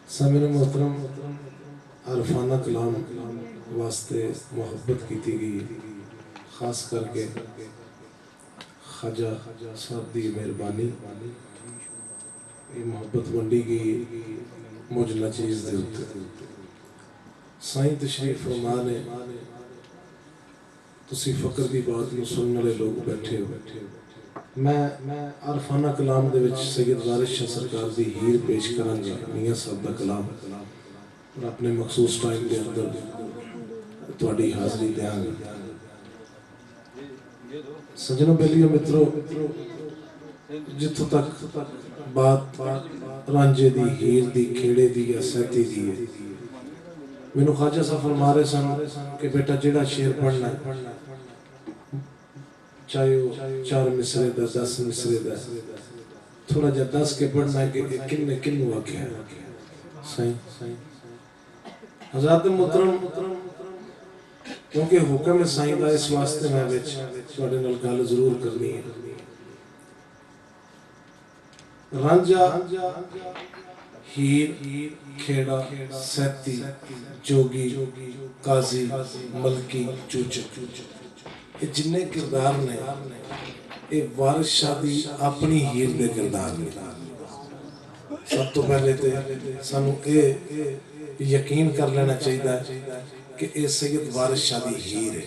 سامعین محترم، عارفانہ کلام واسطے محبت کی تھی گئی، خاص کر کے خواجہ صاحب دی مہربانی یہ محبت منڈی گئی مجھ نچیز دے ہوتے سائیں تشریف فرما نے تسی فقر دی بات میں سننے والے لوگ بیٹھے ہو۔ میں عارفانہ کلام دے وچ سید وارث شاہ سرکار دی ہیر پیش کروں گا، میاں صاحب دا کلام، اور اپنے مخصوص ٹائم دے اندر تہاڈی حاضری دیاں گا۔ سجنوں بیلیو مترو، جتھوں تک بات رانجے دی ہیر دی کھیڑے دی یا سیتی دی ہے، مینوں خواجہ صاحب فرما رہے سن کہ بیٹا جیڑا شعر پڑھنا ہے چاہے وہ 4 مصرے دا 10 مصرے دا تھوڑا جا 10 کے پڑھنا ہے کہ کن واقع ہے صحیح حضرات محترم، کیونکہ حکم سائیں دا اس واسطے میں وچ تواڈے نال گل ضرور کرنی ہے۔ رانجا ہیر کھیڑا سیتی جوگی قاضی ملکی چوچک یہ جنہیں کردار نے یہ وارث شاہ دی اپنی ہیر دے کردار نے۔ سب تو پہلے تے سانو اے یقین کر لینا چاہیے کہ اے سید وارث شاہ دی ہیر ہے۔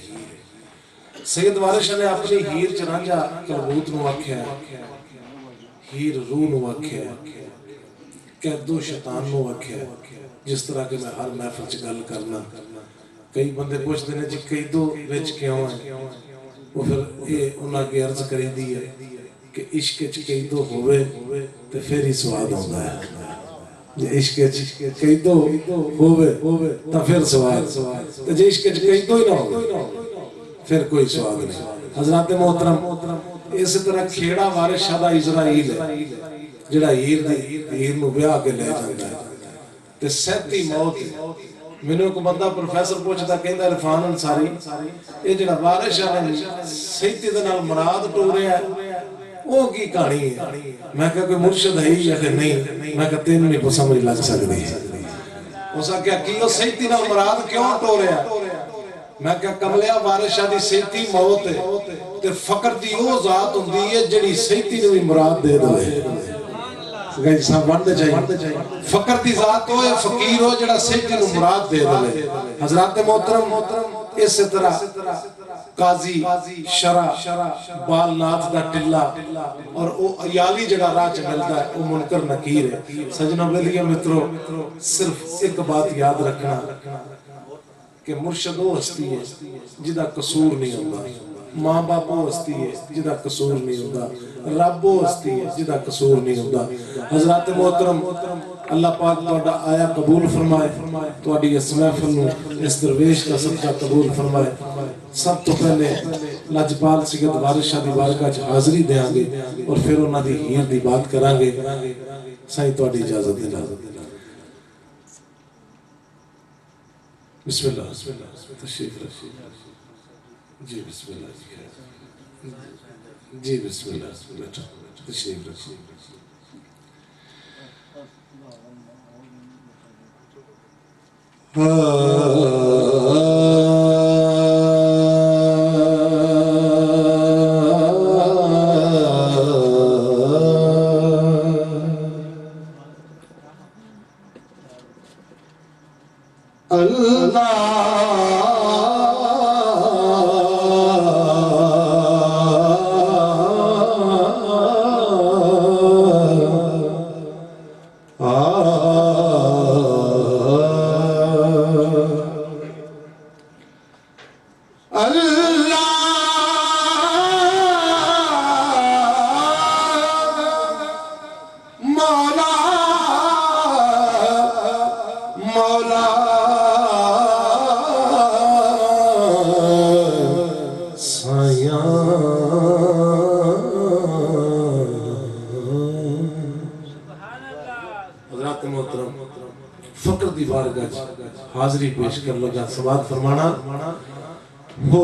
سید وارث شاہ نے اپنی ہیر چ رانجا کلبوت نو آکھیا ہے، ہیر روح نو آکھیا ہے، قیدو شیطان نو آکھیا ہے۔ جس طرح کہ میں ہر محفل چ گل کرنا، کئی بندے پوچھتے ہیں جی قیدو وچ کیوں ہے، وہ پھر یہ انہاں کی عرض کری دی ہے کہ عشق چ قیدو ہوئے تے پھر ہی سواد ہوندا ہے۔ جے عشق چ قیدو ہوئے تے پھر سواد، تے جے عشق چ قیدو ہی نہ ہوئے پھر کوئی سواد نہیں۔ حضرات محترم، اس طرح کھیڑا وارث شاہ دا اسرائیل ہے جڑا ہیر نو بیاہ کے لے جاندا ہے تے سیتی موت ہے۔ مینوں ایک بندہ پروفیسر پوچھدا کہندا عرفان انصاری یہ جڑا وارث شاہ نے سیتی دے نال مراد ٹوریا ہے وہ کی کہانی ہے؟ میں کہا کوئی مرشد ہے یا کہ نہیں؟ میں کہا تین نہیں سمجھ لگ سکتی ہے۔ اس نے کہا کہ وہ سیتی نال مراد کیوں ٹوریا؟ میں کہا کملیا وارث شاہ دی سیتی موت ہے تے فقر دی وہ ذات ہوندی ہے جڑی سیتی نو بھی مراد دے دے۔ فقر دی ذات ہوئے فقیر ہو جڑا سیتی نو مراد دے دے۔ حضرات محترم، اس طرح قاضی شرع بال ناتھ دا ٹلہ اور او عیالی جڑا راہ چ ملدا ہے وہ منکر نکیر ہے۔ سجنوں بیلیو مترو، صرف ایک بات یاد رکھنا کہ مرشد وہ ہستی ہے جدا قصور نہیں ہوتا، ماں باپ وہ ہستی ہے جدا قصور نہیں ہوتا، رب وہ ہستی ہے جدا قصور نہیں ہوتا۔ حضرات محترم، اللہ پاک تہاڈا آیا قبول فرمائے، تہاڈی اس محفل نو اس درویش کا صدقہ قبول فرمائے۔ سب تو پہلے لاجپال سید وارث شاہ دی بارگاہ وچ حاضری دیاں گے اور پھر انہاں دی ہیر دی بات کران گے۔ سائیں تہاڈی اجازت دینا۔ بسم اللہ تشریف رکھیے جی، بسم اللہ جی، بسم اللہ تشریف رکھیے۔ فقر دی بارگاہ حاضری پیش کر لگا، سماعت فرمانا ہو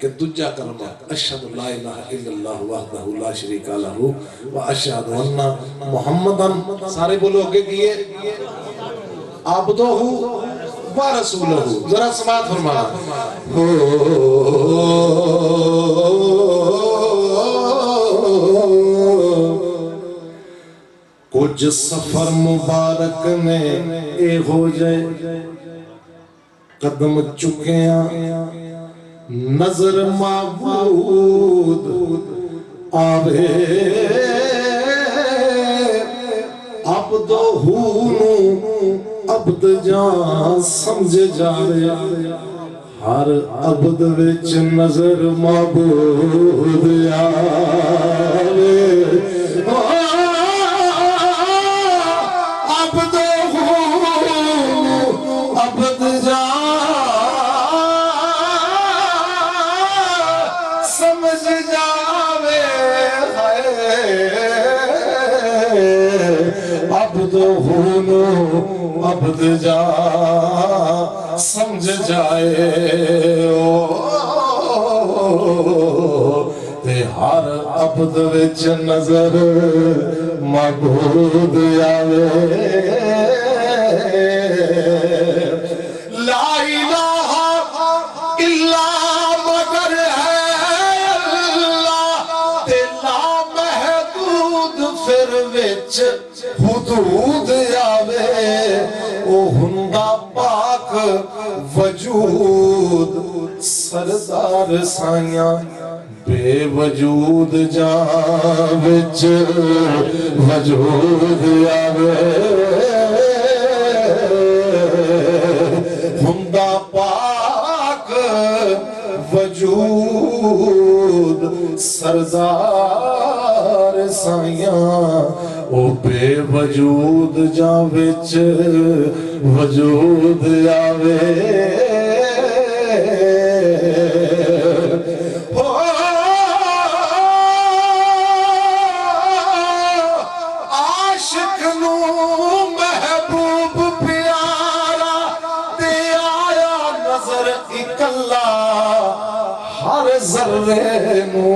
کہ دجا کلمہ اشہد لا الہ الا اللہ وحدہ لا شریک لہ و اشہد ان محمدن سارے بولو کہ کیے عبدہ و رسولہ. ذرا سماعت فرمانا. کچھ سفر مبارک میں اے ہو جائے قدم چکیاں نظر معبود آوے عبد ہونو عبد جان سمجھ جاوے ہر عبد وچ نظر معبود آوے عبد جا سمجھ جائے تے ہر عبد وچ نظر معبود آوے. لا الہ الا مگر ہے اللہ تے لا محدود پھر وچ حدود آوے او ہندا پاک وجود سردار سائیاں بے وجود جان وچ وجود آوے ہندا پاک وجود سردار سائیاں او بے وجود جاں وچ وجود آوے. عاشق نو محبوب پیارا تے آیا نظر اکلا ہر ذرے نو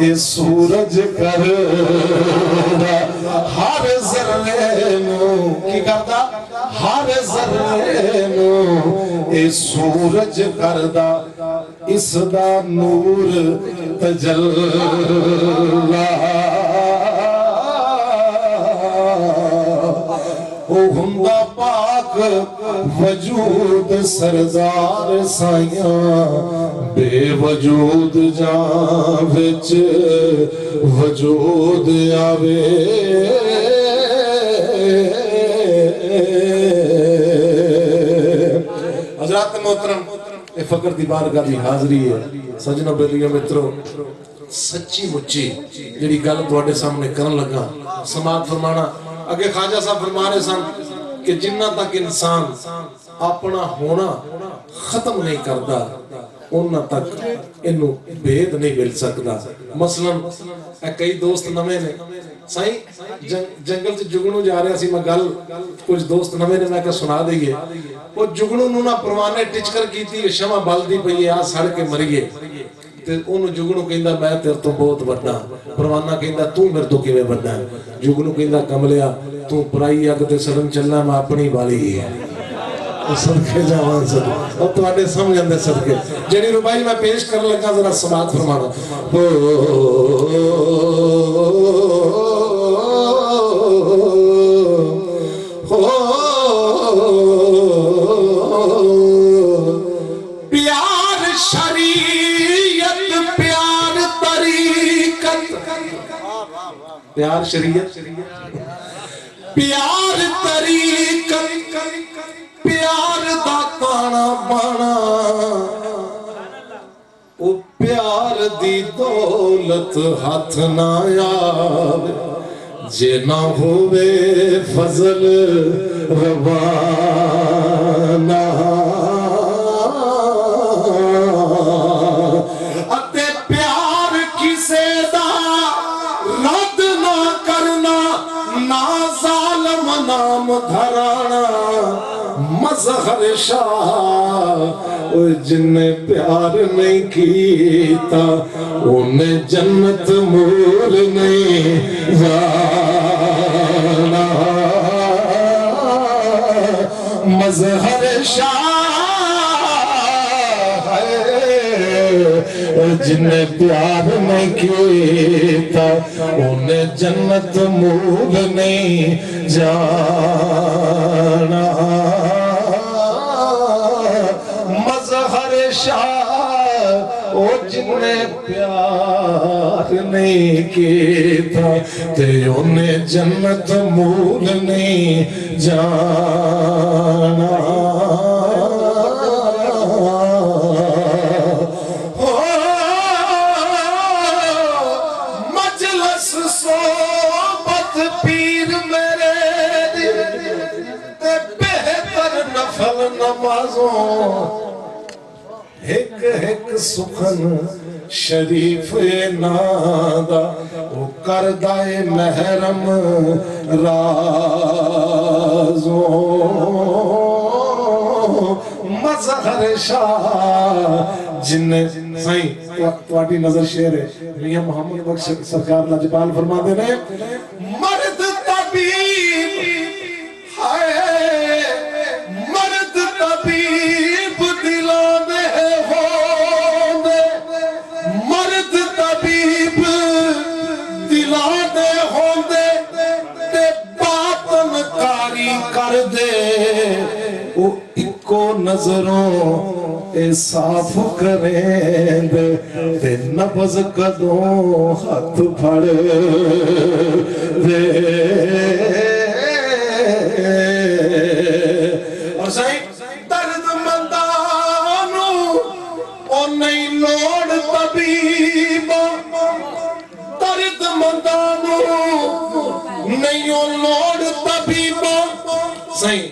اے سورج کر ہر ذرے نو کی کردا ہر ذرے نو اے سورج کردا اس دا نور تجلا او ہندا پاک وجود سردار سائیاں بے وجود جان وچ وجود آوے. حضرات محترم اے فقر دی بارگاہ دی حاضری ہے. سجنوں بیلیوں مترو سچی مچی جڑی گل تواڈے سامنے کرن لگا سماعت فرمانا. اگے خواجہ صاحب فرما رہے سن کہ جنہ تک انسان اپنا ہونا ختم نہیں کرتا انہاں تک انہوں بید نہیں مل سکتا. مثلا کئی دوست نمے نے سائیں جنگل سے جگنوں جا رہے ہیں میں گل کچھ دوست نمے نے میں کہ سنا دئیے وہ جگنوں نہ پروانے ٹچکر کی تھی شمع بال دی پئی آ سڑ کے مریے انہوں جگنوں کہندا میں تیر تو بہت بڑا پروانہ کہندا تو میرے تو کیویں بڑا ہے. جگنوں کہندا کملیا تو پرائی اگ تے سڑن چلنا میں اپنی والی ہے صدقے جوان صدقے اور تواڈے سمجھ اندے صدقے جڑی روبائی میں پیش کر لگا ذرا سماعت فرمانا. پیار شریعت پیار طریقت پیار شریعت پیار طریقت پیار دا تانا بانا او پیار دی دولت ہاتھ نہ آوے جے نہ ہووے فضل روانہ اتے پیار کسے دا رد نہ کرنا نہ ظالم نام دھرانا مظہر شاہ جن پیار نہیں کیتا انہیں جنت مول نہیں جانا مظہر شاہ جن پیار نہیں کیتا انہیں جنت مول نہیں جانا مظہر شاہ او جن پیار نہیں کیتا تے انہیں جنت مول نہیں جانا ایک ایک سخن شریف نادا وہ کردائے محرم رازوں مظہر شاہ جن سائیں تواڈی نظر شعر ہے میاں محمد بخش سرکار لاجپال فرما دے رہے مرد طبیب مرد طبیب دلانے ہوندے مرد طبیب دلانے ہوندے تے باطن کاری کر دے او اکو نظروں اے صاف کریں دے تے نبض قدوں ہاتھ پھڑ دے اور سائیں درد مندانو او نہیں لوڑ طبیب درد مندانو نہیں او لوڑ طبیب سائیں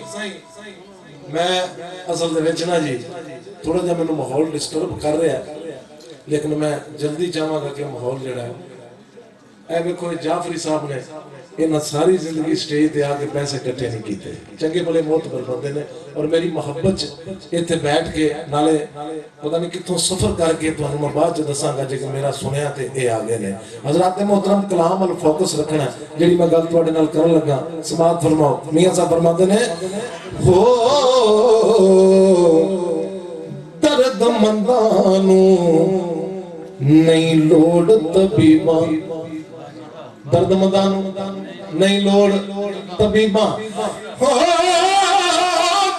میں اصل دے وچ نا جی تھوڑا جا میں نے ماحول ڈسٹرب کر رہا ہے لیکن میں جلدی چاہوں گا کہ ماحول جڑا ہے اے میں کوئی جعفری صاحب نے انہاں ساری زندگی سٹیج تے آ کے پیسے کٹھے نہیں کیتے چنگے بھلے معتبر بندے نے اور میری محبت ایتھے بیٹھ کے نالے پتہ نہیں کتھوں سفر کر کے تانوں میں بعد دساں گا جے کہ میرا سنیا تے اے آ گئے نے حضرات محترم کلام ال فوکس رکھنا ہے جڑی میں گل تواڈے نال کرن لگا سماعت فرماؤ میاں صاحب فرماتے نے ہو درد مندانو نہیں لوڑ طبیباں درد مندانو نہیں لوڑ طبیباں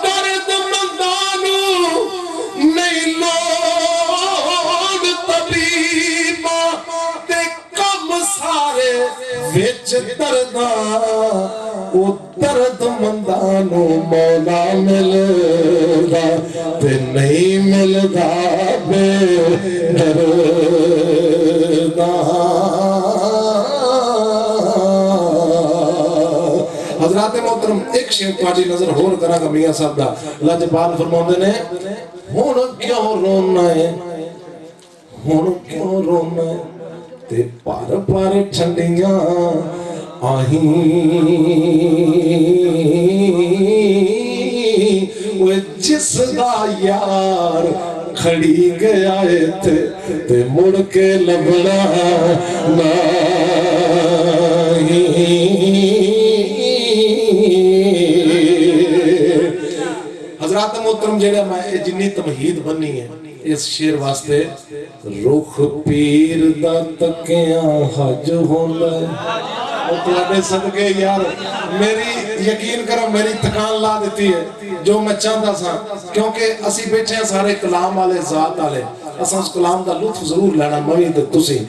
درد مندانو نہیں لوڑ طبیباں تے کم سارے وچ درداں او درد مندانو مولا ملدا تے نہیں ملدا بے درداں حضرات محترم ایک شیئر تواڈی نظر ہور کراں گا میاں صاحب دا لاجپال فرماندے نے ہن کیوں رونا ہے ہن کیوں رونا ہے تے پار پار ٹھنڈیاں آہیں وہ جس دا یار کھڑی گیا ہے تے مڑ کے لبنا نہیں حضرات محترم جیڑا میں جنی تمہید بنی ہے اس شعر واسطے رخ پیر دا تکیاں حج ہوندا ہے وہ تواڈے صدقے یار میری یقین کرو میری تکان لا دیتی ہے جو میں چاہتا سا کیونکہ اسی بیٹھے ہیں سارے کلام والے ذات والے اساں اس کلام دا لطف ضرور لینا میں تے تسی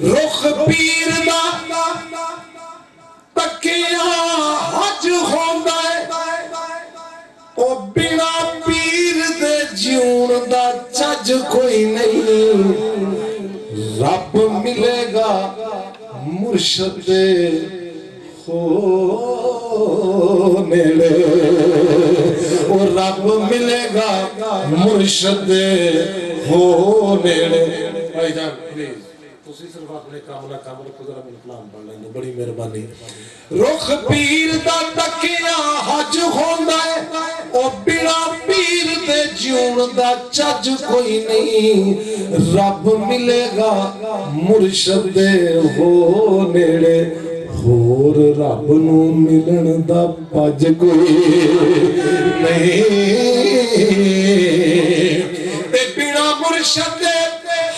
رخ پیر دا تکیاں حج ہوندا ہے او بنا پیر دے جیون دا چج کوئی نہیں رب ملے گا مرشد دے نیڑے او رب ملے گا مرشد دے نیڑے بھائی جان پلیز ਤੁਸੀਂ ਸਿਰਫ ਆਪਣੇ ਕੰਮ ਨਾਲ ਕੰਮ ਰੱਖੋ, ਜਰਾ ਮੈਨੂੰ ਪਲਾਨ ਪੜ ਲੈਂਦੇ, ਬੜੀ ਮਿਹਰਬਾਨੀ। ਰੁੱਖ ਪੀਰ ਦਾ ਤੱਕਿਆ ਹੱਜ ਹੁੰਦਾ ਹੈ, ਉਹ ਬਿਨਾ ਪੀਰ ਦੇ ਜਿਉਣ ਦਾ ਚੱਜ ਕੋਈ ਨਹੀਂ। ਰੱਬ ਮਿਲੇਗਾ ਮੁਰਸ਼ਦ ਦੇ ਹੋ ਨੇੜੇ, ਹੋਰ ਰੱਬ ਨੂੰ ਮਿਲਣ ਦਾ ਭੱਜ ਕੋਈ ਨਹੀਂ। ਤੇ ਬਿਨਾ ਮੁਰਸ਼ਦ ਦੇ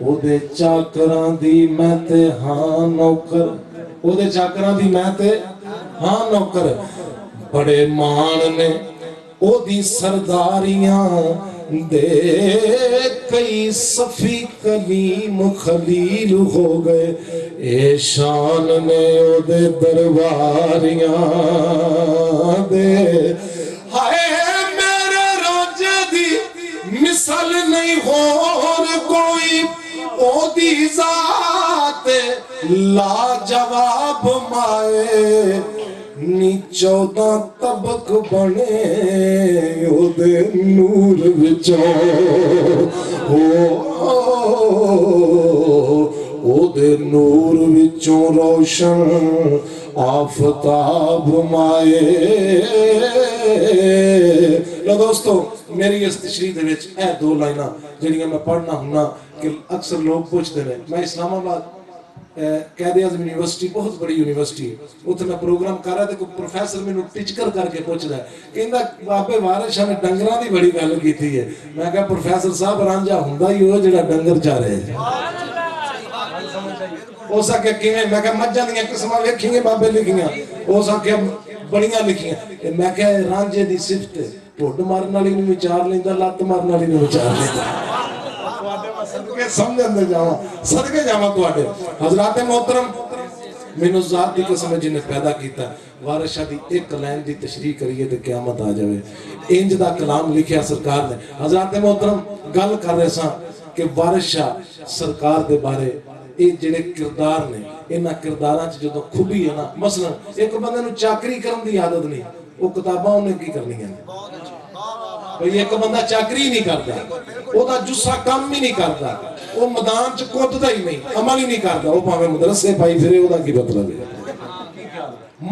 ਉਹਦੇ ਚਾਕਰਾਂ ਦੀ ਮੈਂ ਤੇ ਹਾਂ ਨੌਕਰ, ਉਹਦੇ ਚਾਕਰਾਂ ਦੀ ਮੈਂ ਤੇ ਹਾਂ ਨੌਕਰ। ਬੜੇ ਮਾਣ ਨੇ ਉਹਦੀ ਸਰਦਾਰੀਆਂ ਦੇ, ਕਈ ਸਫੀ ਕਲੀਮ ਖਲੀਲ ਹੋ ਗਏ। ਇਹ ਸ਼ਾਨ ਨੇ ਉਹਦੇ ਦਰਬਾਰੀਆਂ ਦੇ। ਹਾਏ ਮੇਰੇ ਰਾਂਝੇ ਦੀ ਮਿਸਾਲ ਨਹੀਂ ਹੋਰ ਕੋਈ, ਉਹਦੀ ਜ਼ਾਤ ਲਾਜਵਾਬ ਮਾਏ। ਨੀ 14 ਤਬਕ ਬਣੇ ਉਹਦੇ ਨੂਰ ਵਿੱਚੋਂ, ਉਹਦੇ ਨੂਰ ਵਿੱਚੋਂ ਰੋਸ਼ਨ ਆਫਤਾਬ ਮਾਏ। ਲੋ ਦੋਸਤੋ, ਮੇਰੀ ਇਸ ਤਸ਼ਰੀਹ ਦੇ ਵਿੱਚ ਇਹ ਦੋ ਲਾਈਨਾਂ ਜਿਹੜੀਆਂ ਮੈਂ ਪੜ੍ਹਨਾ ਹੁੰਨਾ کہ اکثر لوگ پوچھتے ہیں، میں اسلام آباد قائد اعظم یونیورسٹی بہت بڑی یونیورسٹی اتنے میں پروگرام کر رہا تھا، کوئی پروفیسر میں ٹچکر کر کے پوچھ رہا ہے کہ بابے وارث شاہ نے ڈنگراں دی بڑی گل کیتی ہے۔ میں کہا پروفیسر صاحب رانجھا ہوندا ہی ہو جڑا ڈنگر چا رہے ہیں۔ ہو سکے کیویں؟ میں کہا مجھاں دیاں قسماں ویکھیں گے بابے لکھیاں، ہو سکے بڑیاں لکھیاں۔ میں کہا رانجھے دی صفت ٹھڈ مارن والی نوں وچار لیندا، لت مارن والی نوں وچار لیندا۔ سمجھن دے جاواں، صدقے جاواں تواڈے حضرات محترم، مینوں ذات دی قسم ہے جن نے پیدا کیتا وارث شاہ دی ایک لائن دی تشریح کریے تے قیامت آ جاوے۔ انج دا کلام لکھیا سرکار نے۔ حضرات محترم، گل کر رہے ساں کہ وارث شاہ سرکار دے بارے اے جڑے کردار نے، انہاں کرداراں چ جدوں کھبی ہے نا، مثلا ایک بندے نوں چاکری کرن دی عادت نہیں، او کتاباں انہیں کی کرنیاں نے۔ بھئی ایک بندہ چاکری نہیں کرتا، وہ دا جسا کام ہی نہیں کرتا، وہ میدان چ کودتا ہی نہیں، عمل ہی نہیں کرتا، وہ پاویں مدرسے پائی پھرے، وہ دا کی مطلب ہے؟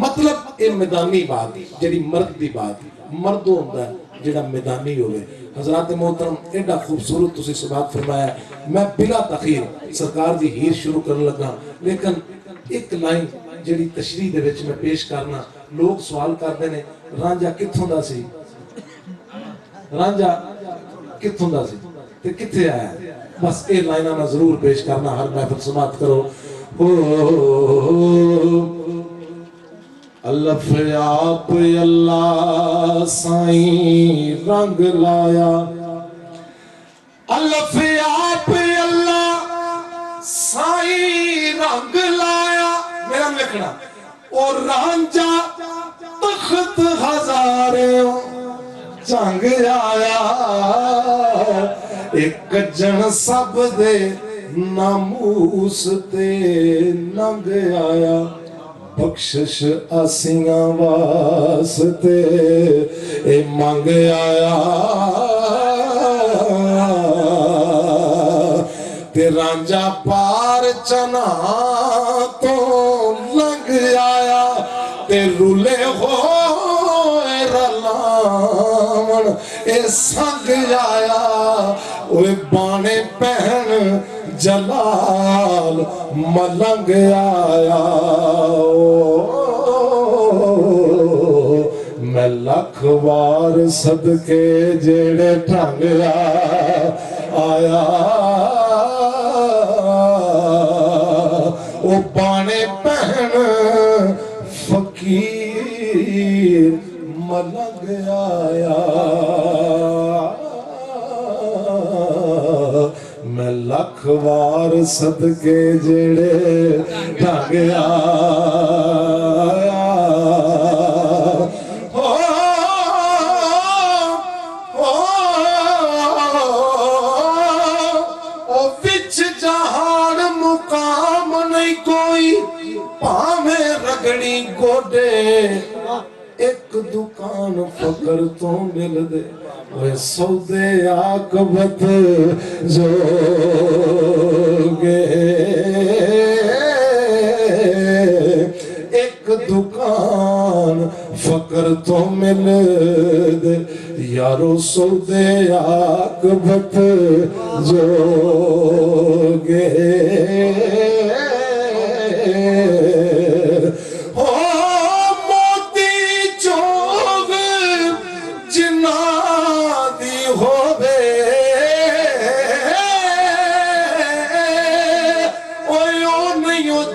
مطلب اے میدانی بات، جڑی مرد دی بات، مرد ہوندا ہے جڑا میدانی ہوئے۔ حضرات محترم، ایڈا خوبصورت تسی سبات فرمایا ہے۔ میں بلا تخیر سرکار دی ہیر شروع کرنے لگا، لیکن ایک لائن جڑی تشریح دے وچ میں پیش کرنا، لوگ سوال کرتے ہیں رانجھا کتھوں دا سی؟ رانجھا کتھوں دا سی تے کتھے آیا؟ بس اے لائنہ میں ضرور پیش کرنا، ہر محفل سماعت کرو۔ الف آپ اللہ سائیں رنگ لایا، الف آپ اللہ سائیں رنگ لایا، میرا لکھنا اور رانجھا تخت ہزاروں چنگ آیا، ایک جن سب دے ناموس تے ننگ آیا، بخشش اسیاں واسطے اے منگ آیا، تے رانجھا پار چنا تو لنگ آیا، تے رولے ہوئے رلاون اے سنگ آیا، اوے بانے پہن جلال ملنگ آیا، میں لکھ وار صدقے جیڑے ٹھنگ آیا، او بانے پہن فقیر ملنگ آیا، میں لکھ وار صدقے جڑے ٹھنگ آیا، او وچ جہان مقام نہیں کوئی، پاویں رگڑی گوڈے ایک دکان فقر تو مل دے، وہ سودے عاقبت جو گے، ایک دکان فقر تو مل دے، یارو سودے عاقبت جو گے،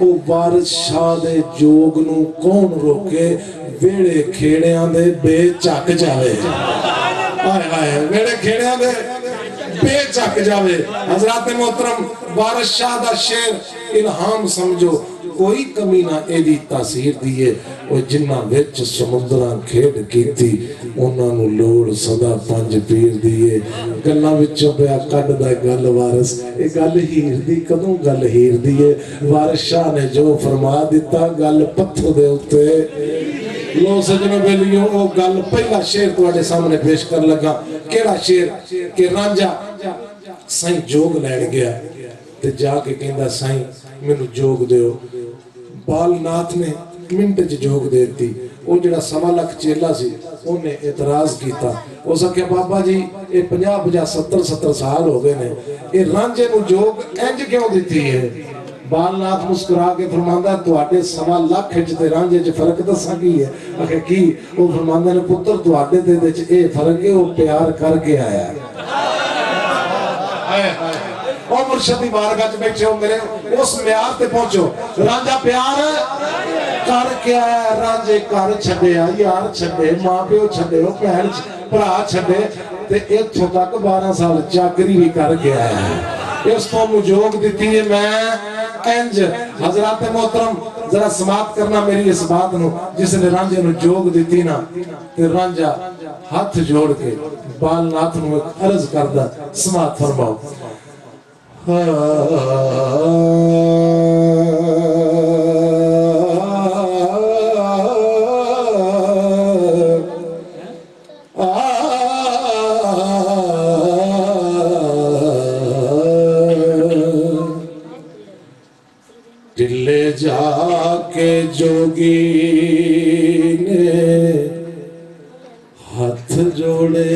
او وارث شاہ دے جوگ نو کون روکے ویڑے کھیڑیاں دے بے چک جاوے آئے آئے ویڑے کھیڑیاں دے بے چک جاوے حضرات محترم وارث شاہ دا شیر الہام سمجھو کوئی کمی نہ ایدی تاثیر دیئے وہ جنہ وچ سمندران کھیڑ کی تھی انہاں نو لوڑ صدا پانچ پیر دیئے گلہ وچوں پہ کڈ دا گل وارث اے گل ہیر دی کدوں گل ہیر دیئے وارث شاہ نے جو فرما دیتا گل پتھو دے ہوتے لو سجنوں بیلیوں او گل پہلا شیر تواڈے سامنے پیش کر لگا کیڑا شیر کہ رانجا سائیں جوگ لین گیا تے جا کے کہندا سائیں مینوں جوگ دیو بال ناتھ نے منٹ جوگ دیتی وہ جڑا 1.25 لاکھ چیلا سی انہیں اعتراض کیتا وہ سکھے بابا جی یہ 50-70 سال ہو گئے نے یہ رانجے نو جوگ انج کیوں دیتی ہے بال ناتھ مسکرا کے فرماندہ تواڈے 1.25 لاکھ تے رانجے چ فرق دساں کی ہے آخر کی وہ فرماندہ نے پتر تواڈے تے وچ اے فرق ہے وہ پیار کر کے آیا او مرشدی بارگاہ چ بیٹھے ہو میرے اس معیار تے پہنچو رانجا پیار کر کے آیا رانجے کر چھڈے یار چھڈے ماں پیو چھڈے بہن بھرا چھڈے تے ایتھوں تک 12 سال چاکری بھی کر کے آیا ہے اس کو مجوگ دیتی ہے میں انج حضرات محترم ذرا سماعت کرنا میری اس بات نو جس نے رانجے نو جوگ دیتی نا تے رانجا ہاتھ جوڑ کے بال ناتھ نو ایک عرض کردہ سماعت فرماؤ دلے جا کے جوگی نے ہاتھ جوڑے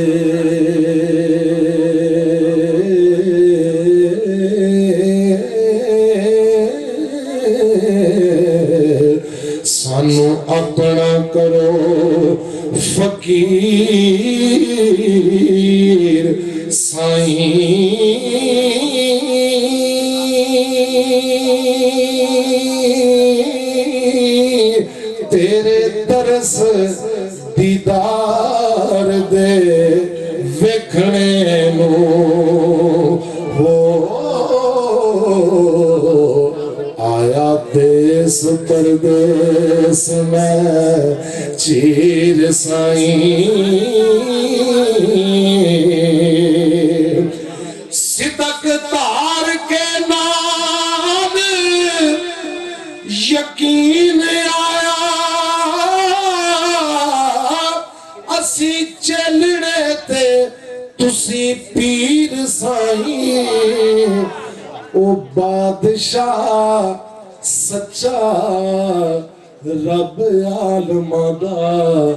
سانو اپنا کرو فقیر سائیں تیرے درس دیدار دے ویکھنے نو ہو آیا دیس پردیس میں چیر سائیں صدق تار کے نام یقین آیا اسی چلڑے تے تسی پیر سائیں او بادشاہ سچا رب عالم دا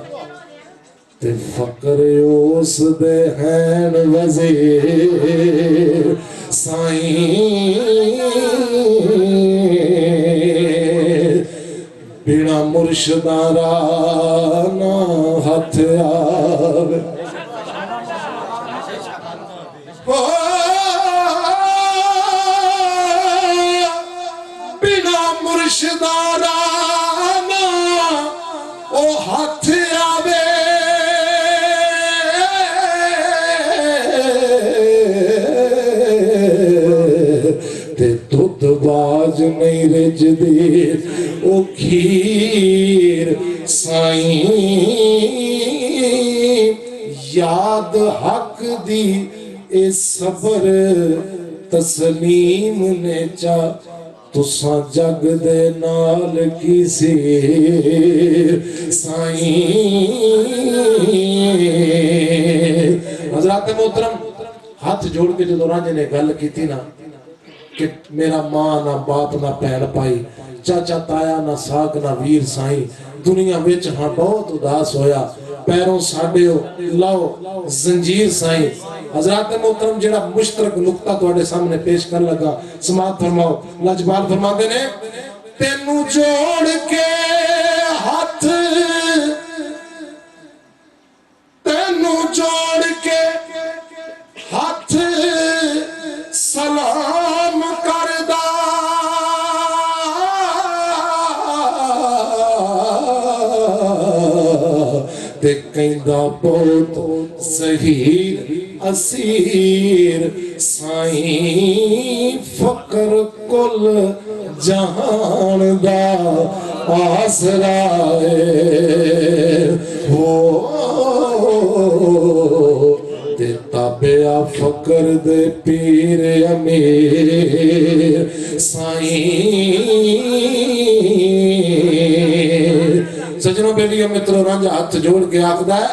تے فقر اس دے ہیں وزیر سائیں بنا مرشدارا نہ ہاتھ آوے مرشدارا او ہاتھ آوے تے دودھ باج نہیں رج دی او کھیر سائیں یاد حق دی اے صبر تسلیم نے چاہ تساں جگ دے نال کی سیر سائیں حضرات محترم ہاتھ جوڑ کے جو رانجے نے گل کی تھی نا کہ میرا ماں نہ باپ نہ پہن پائی چاچا تایا نہ ساگ نہ ویر سائیں دنیا وچ ہاں بہت اداس ہویا پیروں ساڑے ہو لاؤ زنجیر سائیں حضرات محترم جڑا مشترک نقطہ تواڈے سامنے پیش کر لگا سماعت فرماؤ لاجبال فرماتے نے تینوں جوڑ کے ہاتھ تینوں جوڑ کے ہاتھ سلام کردہ تے کہندا بہت ظہیر اسیر سائیں فقر کل جہان دا آسرا ہو تے تابعہ فقر دے پیر امیر سائیں سجنوں بیلیوں مترو رنج ہاتھ جوڑ کے آکھدا ہے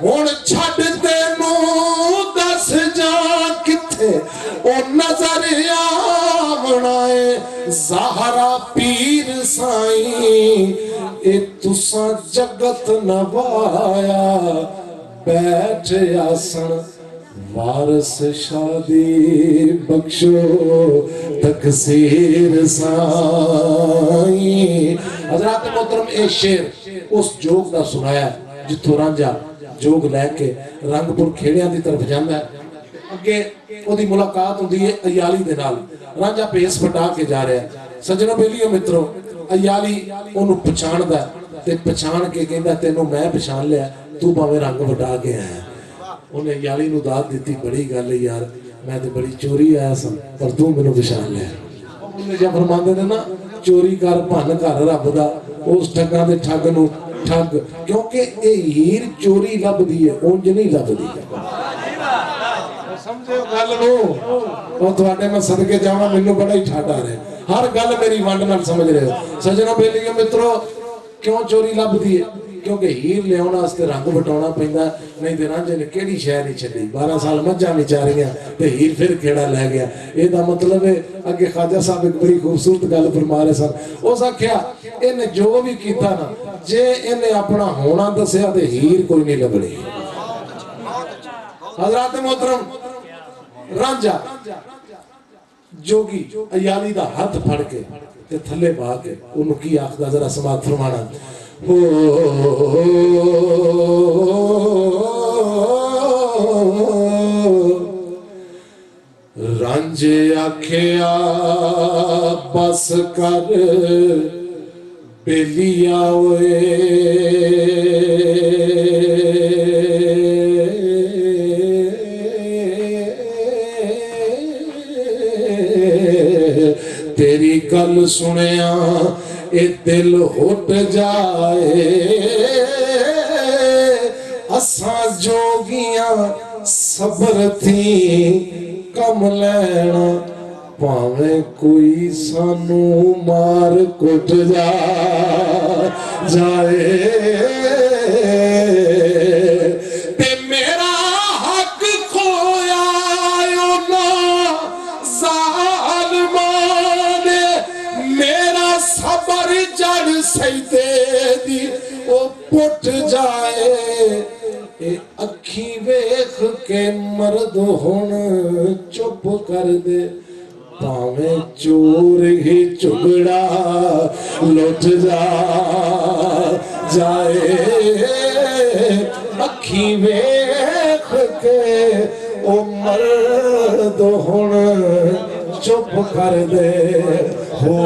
ہن چھڈ تینوں دس جا کتھے او نظر آونا ہے زہرا پیر سائیں اے تساں جگت نوایا بیٹھ آسن وارث شادی بخشو تکسیر سائیں حضرات محترم ایک شعر اس جوگ دا سنایا ہے جتھوں رانجھا جوگ لے کے رنگ پور کھیڑیاں دی طرف جاندا ہے اگے او دی ملاقات ہوندی ہے ایالی دے نال رانجھا پیس پٹا کے جا رہا ہے سجنوں بیلیو مترو ایالی اونوں پہچاندا ہے تے پہچان کے کہندا تینوں میں پہچان لیا تو باویں رنگ وٹا کے آیا انہیں ایالی نو داد دیتی بڑی گل ہے یار میں تے بڑی چوری آیا سن پر تو مینوں پہچان لیا انہیں جب فرماندے نے نا چوری کر بھن کر رب دا اس ٹھگاں دے ٹھگ نو ٹھگ کیونکہ اے ہیر چوری لبدی ہے اونج نہیں لبدی سمجھے گل نو او تواڈے میں صدقے جاواں مینوں بڑا ہی ٹھاڈ آ رہا ہے ہر گل میری ونڈ نال سمجھ رہے ہو سجنوں بیلیوں مترو کیوں چوری لبدی ہے کیونکہ ہیر لے آنا اس تے رنگ بٹاؤنا پہندا نہیں تے رانجھے نے کیڑی شے نہیں چھڈی 12 سال مجھاں وچاریاں تے ہیر پھر کھیڑا لے گیا اے دا مطلب ہے اگے خواجہ صاحب ایک بڑی خوبصورت گل فرما رہے سن اس آکھیا اینے جو بھی کیتا نا جے اینے اپنا ہونا دسیا تے ہیر کوئی نہیں لبڑی حضرات محترم رانجھا جوگی ایالی دا ہاتھ پھڑ کے تے تھلے با کے انہوں کی آخدہ ذرا سماعت فرمانا رانجھے آکھیا بس کر بیلیا ہوئے تیری گل سنیا اے دل ہٹ جائے اساں جوگیاں صبر تھی کم لینا پاویں کوئی سانو مار کٹ جائے تے میرا حق کھویا نا ظالمان میرا صبر جڑ سجدے دی او پٹ جائے اے اکھی ویکھ کے مرد ہن چپ کر دے پاویں چور ہی چگڑا لٹ جائے اکھی ویکھ کے او مرد ہن چپ کر دے ہو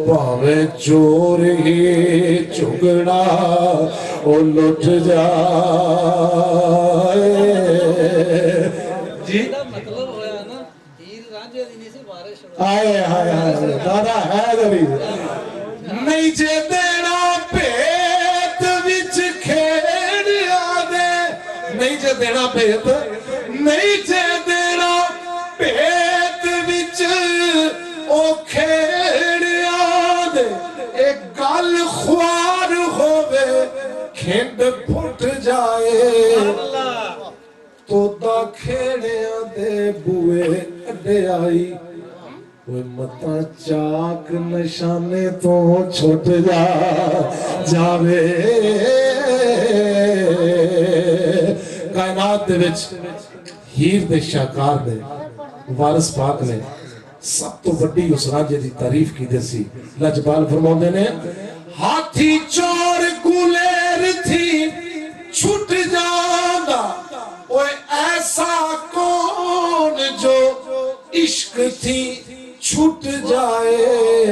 پاویں چور ہی چگڑا او لٹ جائے جی مطلب ہویا نا ہیر رانجھے دی نہیں سی بارش آئے آئے آئے دادا ہے دری نہیں جے دینا پیت وچ کھیڑیا دے نہیں جے دینا پیت نہیں جے دینا پیت وچ او کھیڑیا دے ایک گل خوار ہووے کھنڈ پھٹ جائے تو دا کھیڑیاں دے بوئے اڈے آئی وہ متا چاک نشانے تو چھوٹ جاوے کائنات دے وچ ہیر دے شاکار دے وارث پاک نے سب تو بڑی اس رانجھے دی تعریف کی دے سی لجبال فرماؤندے نے ہاتھی چور گلیر تھی چھٹ جانا اوے ایسا کون جو عشق تھی چھٹ جائے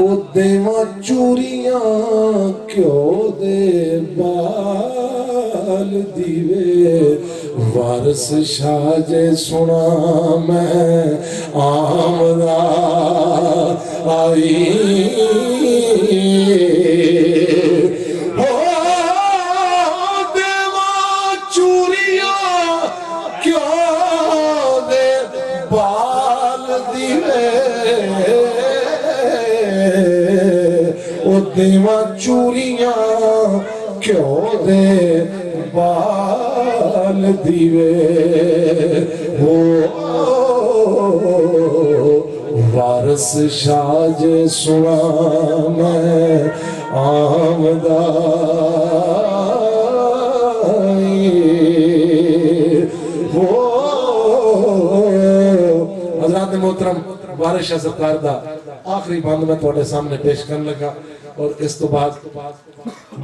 او دیواں چوریاں کیوں دے بال دیوے وارس شاہ جے سنا میں آمدہ آئی او دیواں چوریاں کیوں دے بال دیوے او دیواں چوریاں کیوں دے بال دیوے ہو وارس شاہ جے سنا میں آمدہ ہو حضرات محترم وارث شاہ سرکار دا آخری بند میں تھوڑے سامنے پیش کرنے لگا اور اس تو بعد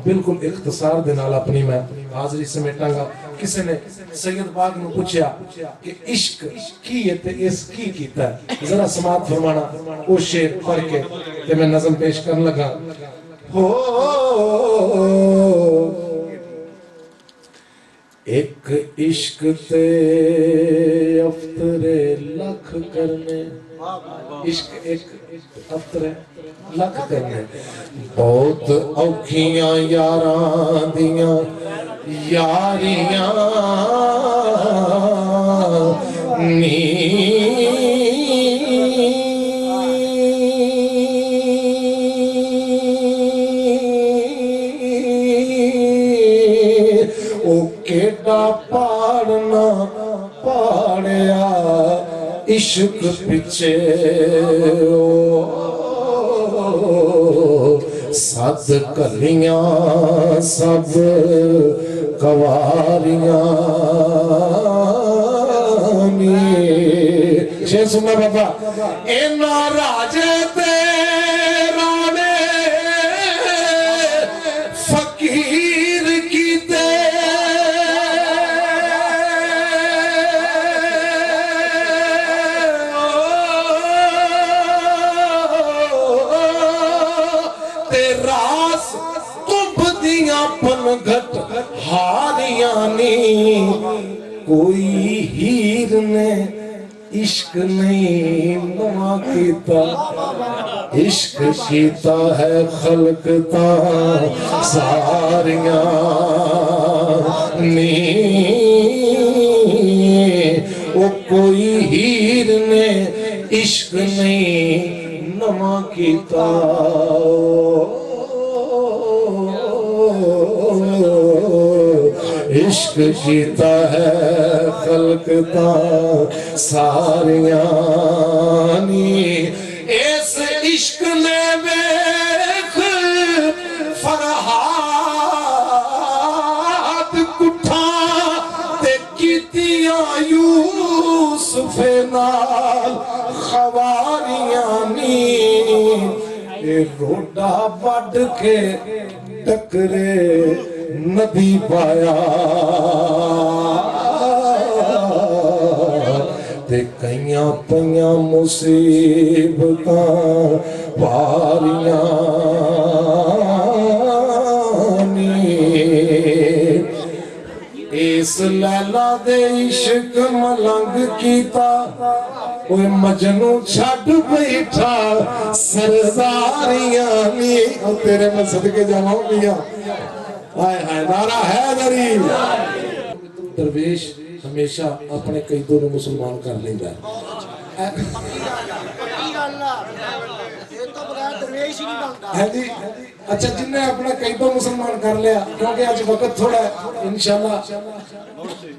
بالکل اختصار دے نال اپنی میں حاضری سمیٹاں گا. کسی نے سید باغ نے پوچھا کہ عشق کی ہے تے اس کی کیتا ہے, ذرا سماعت فرمانا وہ شعر پڑھ کے تے میں نظم پیش کرنے لگا. ہو ایک عشق تے افطرے لکھ کرنے, عشق ایک افطرے لکھ کرنے, بہت اوکھیاں یاراں دیاں یاریاں نی او کیڑا پاڑنا پاڑیا عشق پچھے سد کلیاں سب کواریاں شیر سننا بابا. اینا راجے تے رانے فقیر کیتے گھٹ ہاریاں نی, کوئی ہیر نے عشق نہیں نواں کیتا, عشق کیتا ہے خلق تا ساریاں نی, او کوئی ہیر نے عشق نہیں نواں کیتا. عشق کیتا ہے خلق تا ساریاں نی, اس عشق نے ویکھ فرحات کٹھا تے کیتیاں یوسف نال خواریاں نی, اے روڈا بڑھ کے ٹکرے ندی پایا تے کئیاں پئیاں مصیبتاں پاریاں نی, اس لیلا دے عشق ملنگ کیتا اوے مجنو چھڈ بیٹھا سرداریاں نی. او تیرے میں صدقے جاواں میاں آئے آئے نعرہ حیدری. درویش ہمیشہ اپنے قیدوں نے مسلمان کر لیندہ ہے. اچھا جن نے اپنا قیدوں مسلمان کر لیا, کیونکہ آج وقت تھوڑا ہے, انشاءاللہ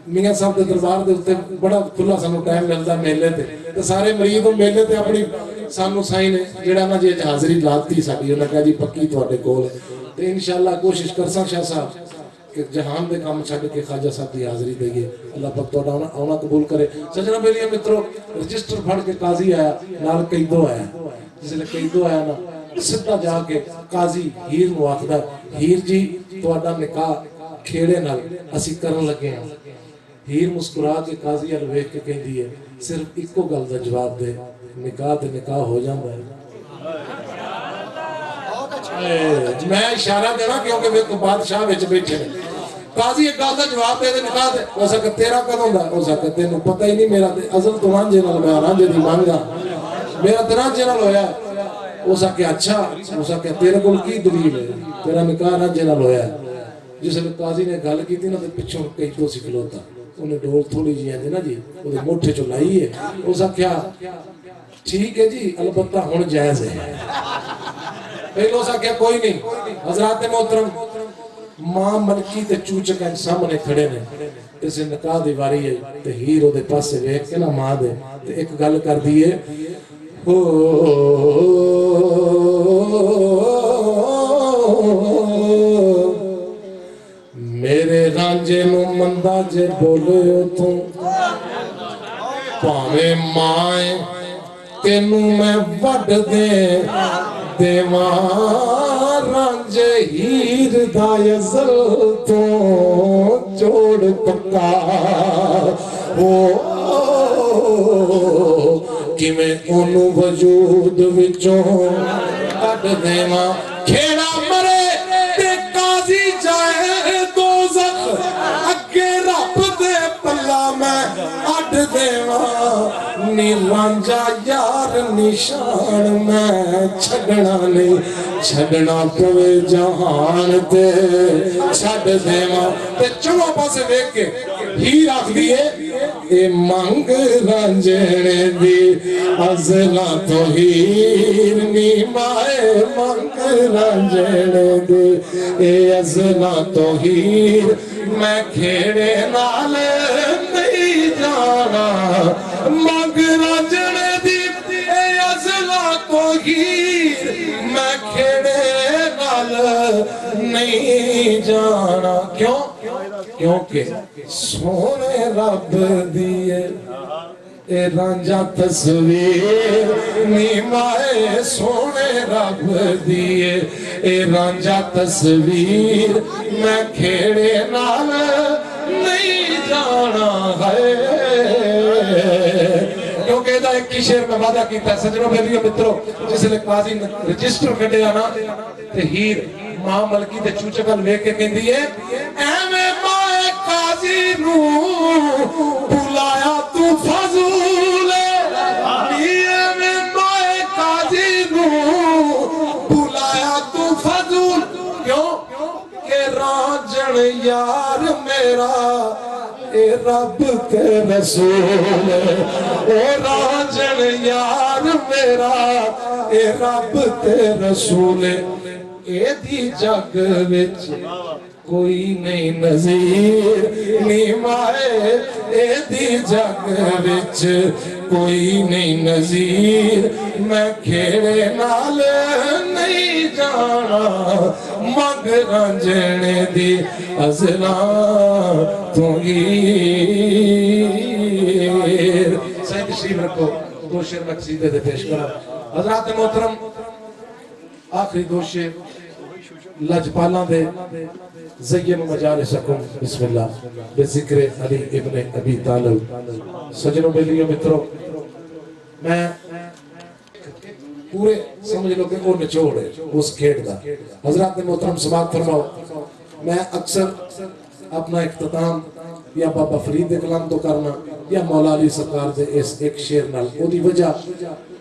میاں صاحب دے دربار دے ہوتے بڑا کھلا سانو ٹائم ملتا میلے تے, تو سارے مریدوں میلے تے اپنی سانو سائیں نے جڑا نا جی حاضری لاتی ساڑی انہوں نے کہا جی پکی تو آٹے کول ہے, تو انشاءاللہ کوشش کرساں شاہ صاحب کہ جہان دے کام چھڑ کے خواجہ صاحب دی حاضری دئیے. اللہ پاک تو آنا قبول کرے. سجنہ بیلیاں مترو رجسٹر پھڑ کے قاضی آیا نال قیدو آیا, جس لئے قیدو آیا نا سدھا جا کے قاضی ہیر نو آخدا ہیر جی تو آڈا نکاح کھیڑے نال اسی کرن لگے ہیں. ہیر مسکرا کے قاضی الویک کے کہیں دیئے صرف ایک کو گل دا جواب دے, نکاح تے نکاح ہو جاندہ ہے. میں اشارہ دینا کیونکہ وہ بادشاہ وچ بیٹھے نے قاضی ایک گل دا جواب دے دے نکاح دے ہو سکتا تیرا کدوں دا ہو سکتا تینوں پتہ ہی نہیں میرا ازل تو رانجے نال میں رانجے دی مانگا میرا تو رانجے نال ہویا ہو سکتا اچھا ہو سکتا تیرے کول کی دلیل ہے تیرا نکاح رانجے نال ہویا جس نے قاضی نے گل کی تھی نا تو پچھوں کئی تو سی کھلوتا انہیں ڈول تھوڑی جی آندے نا جی وہ موٹھے چ لائی ہے ہو سکتا ٹھیک ہے جی البتہ ہن جائز ہے پہلو سکیا کوئی نہیں حضرات محترم ماں ملکی تے چوچکا سامنے کھڑے نے اس نکاح دی واری ہے تے ہیرو دے پاسے ویکھ کے نا ماں دے تے ایک گل کر دیے میرے رانجے نو مندہ جے بولے تو پاوے مائیں تینوں میں وڈ دے دیوان رانجے ہیر دا یزل تو جوڑ پکا کہ میں انہوں وجود وچوں کٹ دیواں کھیڑا مرے تے قاضی جائے دوزخ اگے رب دے پلا میں اڈ دیواں نی رانجا یار نشان میں چھڑنا نہیں چھڑنا پوے جہان تے چھڑ دیواں تے چلو پاسے دیکھ کے ہیر آکھ دیئے اے مانگ رانجنے دی ازلا تو ہیر نی مائے مانگ رانجنے دی اے ازلا تو ہیر میں کھیڑے نال نہیں جانا مانگ رانجنے دی اے ازلا تو ہیر میں کھیڑے نال نہیں جانا کیوں کیونکہ سونے رب دیئے اے رانجا تصویر نیمائے سونے رب دیئے اے رانجا تصویر میں کھیڑے نال نہیں جانا ہے کیونکہ دا ایک کی شیر میں وعدہ کیتا ہے سجنوں بیلیوں متروں جس لئے قاضی رجسٹر کٹے آنا تے ہیر ماں ملکی تے چوچکل لے کے کہن دیئے اے میں ماں قاضی نو بلایا تو فضول اے میں ماں قاضی نو بلایا تو فضول کیوں کہ رانجن یار میرا اے رب تے رسول اے رانجن یار میرا اے رب تے رسول اے دی جگ وچ کوئی نہیں نظیر نیمائے اے دی جگ وچ کوئی نہیں نظیر میں کھیڑے نال نہیں جانا مانگ رانجنے دی ازلا تو ہیر سید تشریف رکھو دو شیر میں قصیدے دے پیش کرا حضرات محترم آخری دو شیر لجپالاں دے زین مجالسکم بسم اللہ بذکر علی ابن ابی طالب سجنوں بیلیوں متروں میں پورے سمجھ لو کہ وہ نچوڑ ہے اس کھیڑ دا حضرات محترم سماعت فرماؤ میں اکثر اپنا اختتام یا بابا فرید دے کلام تو کرنا یا مولا علی سرکار دے اس ایک شیر نال وہ دی وجہ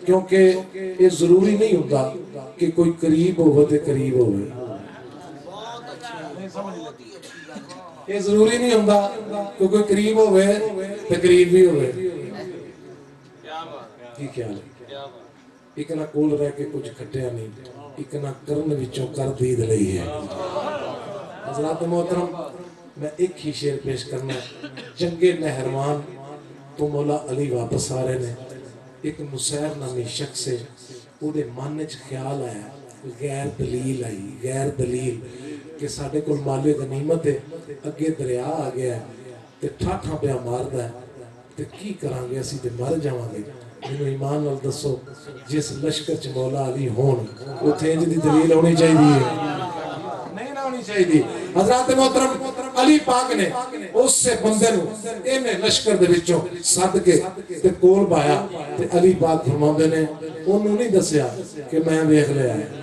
کیونکہ یہ ضروری نہیں ہوتا کہ کوئی قریب ہوتے قریب ہوئے یہ ضروری نہیں ہوتا کہ کوئی قریب ہوئے تقریب بھی ہوئے یہ کیا ہے ایک نہ کول رہ کے کچھ کھٹیا نہیں ایک نہ کرن وچوں کر دید لئی ہے حضرات محترم میں ایک ہی شعر پیش کرنا جنگ نہروان تو مولا علی واپس آ رہے نے ایک مسیر نامی شخص ہے وہ دے مانچ خیال آیا غیر دلیل آئی غیر دلیل کہ ساڑھے کل مالے غنیمت ہے اگے دریا آ گیا ہے تے ٹھاٹھا پہ مار دا ہے تے کی کران گے اسی تے مر جاواں گے جنہوں ایمان نال دسو جس لشکر چ مولا علی ہون وہ تھے جدی دلیل ہونی چاہیے نہیں نہ ہونی چاہیے حضرات محترم علی پاک نے اس سے بندے نو اینے لشکر دے وچوں سد کے تے کول بایا تے علی پاک فرماندے نے انہوں نہیں دسیا کہ میں ویکھ لیا ہے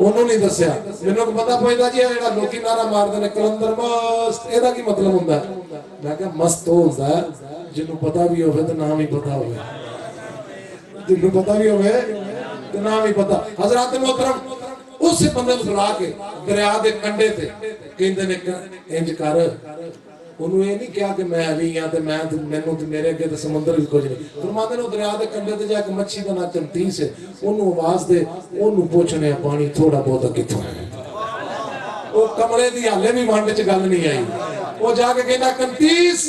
ਉਹਨੂੰ ਨਹੀਂ ਦੱਸਿਆ। ਮੈਨੂੰ ਪਤਾ ਪੁੱਛਦਾ ਜੀ ਜਿਹੜਾ ਲੋਕੀ ਨਾਰਾ ਮਾਰਦੇ ਨੇ ਕਲੰਦਰ ਮਸਤ, ਇਹਦਾ ਕੀ ਮਤਲਬ ਹੁੰਦਾ? ਮੈਂ ਕਿਹਾ ਮਸਤ ਉਹ ਹੁੰਦਾ ਜਿਹਨੂੰ ਪਤਾ ਵੀ ਹੋਵੇ ਤੇ ਨਾ ਵੀ ਪਤਾ ਹੋਵੇ, ਜਿਹਨੂੰ ਪਤਾ ਵੀ ਹੋਵੇ ਤੇ ਨਾ ਵੀ ਪਤਾ। ਹਜ਼ਰਤ ਮੁਹਤਰਮ ਉਸ ਬੰਦੇ ਨੂੰ ਬੁਲਾ ਕੇ ਦਰਿਆ ਦੇ ਕੰਢੇ ਤੇ ਕਹਿੰਦੇ ਨੇ ਇੰਜ ਕਰ, ਉਹਨੂੰ ਇਹ ਨਹੀਂ ਕਿਹਾ ਕਿ ਮੈਂ ਅਲੀ ਹਾਂ ਤੇ ਮੈਂ ਮੈਨੂੰ ਤੇ ਮੇਰੇ ਅੱਗੇ ਤੇ ਸਮੁੰਦਰ ਵੀ ਕੁਝ ਨਹੀਂ। ਫਰਮਾਉਂਦੇ ਨੇ ਦਰਿਆ ਦੇ ਕੰਢੇ ਤੇ ਜਾ ਕੇ ਮੱਛੀ ਦਾ ਨਾਂ ਚੰਤੀਸ ਹੈ, ਉਹਨੂੰ ਆਵਾਜ਼ ਦੇ, ਉਹਨੂੰ ਪੁੱਛਣੇ ਪਾਣੀ ਥੋੜਾ ਬਹੁਤਾ ਕਿੱਥੋਂ ਹੈ। ਉਹ ਕਮਲੇ ਦੀ ਹਾਲੇ ਵੀ ਵੰਡ ਚ ਗੱਲ ਨਹੀਂ ਆਈ। ਉਹ ਜਾ ਕੇ ਕਹਿੰਦਾ ਕੰਤੀਸ,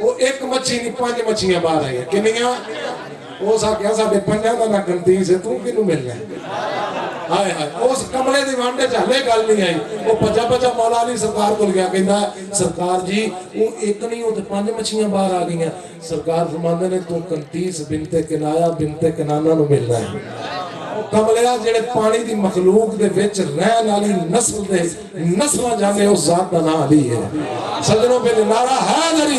ਉਹ ਇੱਕ ਮੱਛੀ ਨਹੀਂ 5 ਮੱਛੀਆਂ ਬਾਹਰ ਆਈਆਂ। ਕਿੰਨੀਆਂ? ਉਸ ਆਖਿਆ ਸਾਡੇ 5 ਦਾ ਨਾਂ ਕੰਤੀਸ ਹੈ, ਤੂੰ ਕਿਹਨੂੰ ਮਿਲਣਾ? ਹਾਏ ਹਾਏ, ਉਸ ਕਮਲੇ ਦੀ ਵਾਂਡੇ ਚ ਹਲੇ ਗੱਲ ਨਹੀਂ ਆਈ। ਉਹ ਭੱਜਾ ਮੌਲਾ ਅਲੀ ਸਰਕਾਰ ਕੋਲ ਗਿਆ, ਕਹਿੰਦਾ ਸਰਕਾਰ ਜੀ ਉਹ ਇੱਕ ਨਹੀਂ, ਉਹ ਤੇ 5 ਮੱਛੀਆਂ ਬਾਹਰ ਆ ਗਈਆਂ। ਸਰਕਾਰ ਫਰਮਾਉਂਦੇ ਨੇ ਤੂੰ ਕੰਤੀਸ ਬਿਨਤੇ ਕਿਨਾਇਆ ਬਿਨਤੇ ਕਿਨਾਨਾ ਨੂੰ ਮਿਲਣਾ ਹੈ। ਕਮਲਿਆ ਜਿਹੜੇ ਪਾਣੀ ਦੀ ਮਖਲੂਕ ਦੇ ਵਿੱਚ ਰਹਿਣ ਵਾਲੀ ਨਸਲ ਦੇ ਨਸਲਾਂ ਜਾਣੇ ਉਸ ਜ਼ਾਤ ਦਾ ਨਾਮ ਅਲੀ ਹੈ। ਸੱਜਣੋਂ ਬਿਲ ਨਾਰਾ ਹੈ ਦਰੀ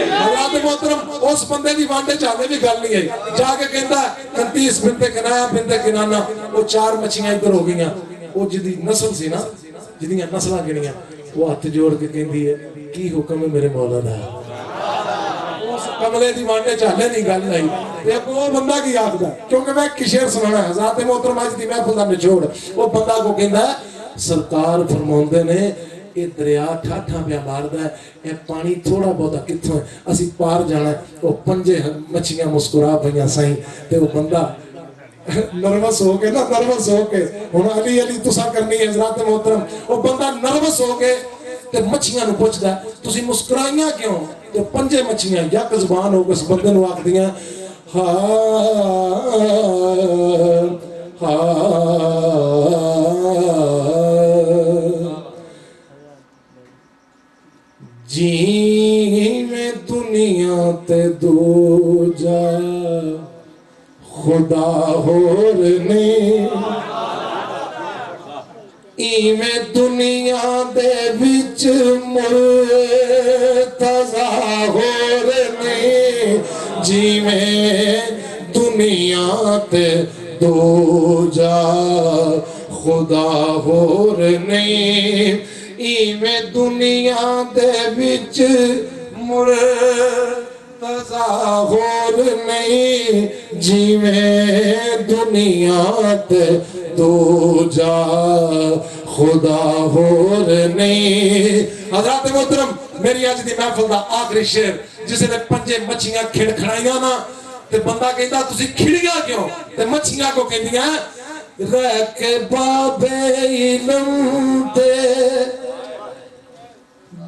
ਹਜ਼ਰਤ ਮੁਹਤਰਮ ਉਸ ਬੰਦੇ ਦੀ ਵਾਂਡੇ ਚਾਹੇ ਵੀ ਗੱਲ ਨਹੀਂ ਆਈ। ਜਾ ਕੇ ਕਹਿੰਦਾ ਕੰਤੀਸ ਬਿਨਤੇ ਕਿਨਾਇਆ ਬਿਨਤੇ ਕਿਨਾਨਾ, ਉਹ 4 ਮੱਛੀਆਂ ਇੱਧਰ ਹੋ ਗਈਆਂ। ਉਹ ਜਿਹਦੀ ਨਸਲ ਸੀ ਨਾ, ਜਿਹਦੀਆਂ ਨਸਲਾਂ ਗਿਣੀਆਂ, ਉਹ ਹੱਥ ਜੋੜ ਕੇ ਕਹਿੰਦੀ ਹੈ ਕੀ ਹੁਕਮ ਹੈ ਮੇਰੇ ਮੌਲਾ ਦਾ। ਕਮਲੇ ਦੀ ਵਾਂਡੇ ਚਾਲੇ ਨਹੀਂ ਗੱਲ ਆਈ। ਤੇ ਉਹ ਬੰਦਾ ਕੀ ਆਖਦਾ, ਕਿਉਂਕਿ ਮੈਂ ਇੱਕ ਸ਼ੇਰ ਸੁਣਾਣਾ ਹਜ਼ਰਤ ਮੁਹਤਰਮ ਅੱਜ ਦੀ ਮਹਿਫਿਲ ਦਾ ਨਿਚੋੜ। ਉਹ ਬੰਦਾ ਕੋ ਕਹਿੰਦਾ ਸਰਕਾਰ ਫਰਮਾਉਂਦੇ ਨੇ ਇਹ ਦਰਿਆ ਠਾਠਾਂ ਪਿਆ ਮਾਰਦਾ, ਇਹ ਪਾਣੀ ਥੋੜਾ ਬਹੁਤਾ ਕਿੱਥੋਂ ਹੈ, ਅਸੀਂ ਪਾਰ ਜਾਣਾ। ਉਹ 5 ਮੱਛੀਆਂ ਮੁਸਕਰਾ ਪਈਆਂ ਸਾਈਂ। ਤੇ ਉਹ ਬੰਦਾ ਨਰਵਸ ਹੋ ਕੇ ਹੁਣ ਅਲੀ ਅਲੀ ਤੁਸਾਂ ਕਰਨੀ ਹੈ ਹਜ਼ਰਤ ਮੁਹਤਰਮ। ਉਹ ਬੰਦਾ ਨਰਵਸ ਹੋ ਕੇ ਤੇ ਮੱਛੀਆਂ ਨੂੰ ਪੁੱਛਦਾ ਤੁਸੀਂ ਮੁਸਕਰਾਈਆਂ ਕਿਉਂ? ਤੇ 5 ਮੱਛੀਆਂ ਯਕ ਜ਼ਬਾਨ ਹੋ ਕੇ ਉਸ ਬੰਦੇ ਨੂੰ ਆਖਦੀਆਂ ਜਿਵੇਂ ਦੁਨੀਆ ਤੇ ਦੂਜਾ ਖੁਦਾ ਹੋਰ ਨੇ, ਇਵੇਂ ਦੁਨੀਆ ਦੇ ਵਿੱਚ ਮੁਰਤਜ਼ਾ ਹੋਰ ਨੇ। ਜਿਵੇਂ ਦੁਨੀਆ ਤੇ ਦੂਜਾ ਖੁਦਾ ਹੋਰ ਨੇ, ਇਵੇਂ ਦੁਨੀਆ ਦੇ ਵਿੱਚ ਮੁਰਤਜ਼ਾ ਹੋਰ ਨਹੀਂ। ਜਿਵੇਂ ਦੁਨੀਆ ਤੇ ਦੂਜਾ ਖੁਦਾ ਹੋਰ ਨਹੀਂ। ਹਜ਼ਰਤ ਮੁਹਤਰਮ ਮੇਰੀ ਅੱਜ ਦੀ ਮਹਿਫਿਲ ਦਾ ਆਖਰੀ ਸ਼ੇਰ, ਜਿਸ ਨੇ 5 ਮੱਛੀਆਂ ਖਿੜਖੜਾਈਆਂ ਨਾ, ਤੇ ਬੰਦਾ ਕਹਿੰਦਾ ਤੁਸੀਂ ਖਿੜੀਆਂ ਕਿਉਂ? ਤੇ ਮੱਛੀਆਂ ਕੋ ਕਹਿੰਦੀਆਂ ਰਹਿ ਕੇ ਬਾਬੇ ਇਲਮ ਤੇ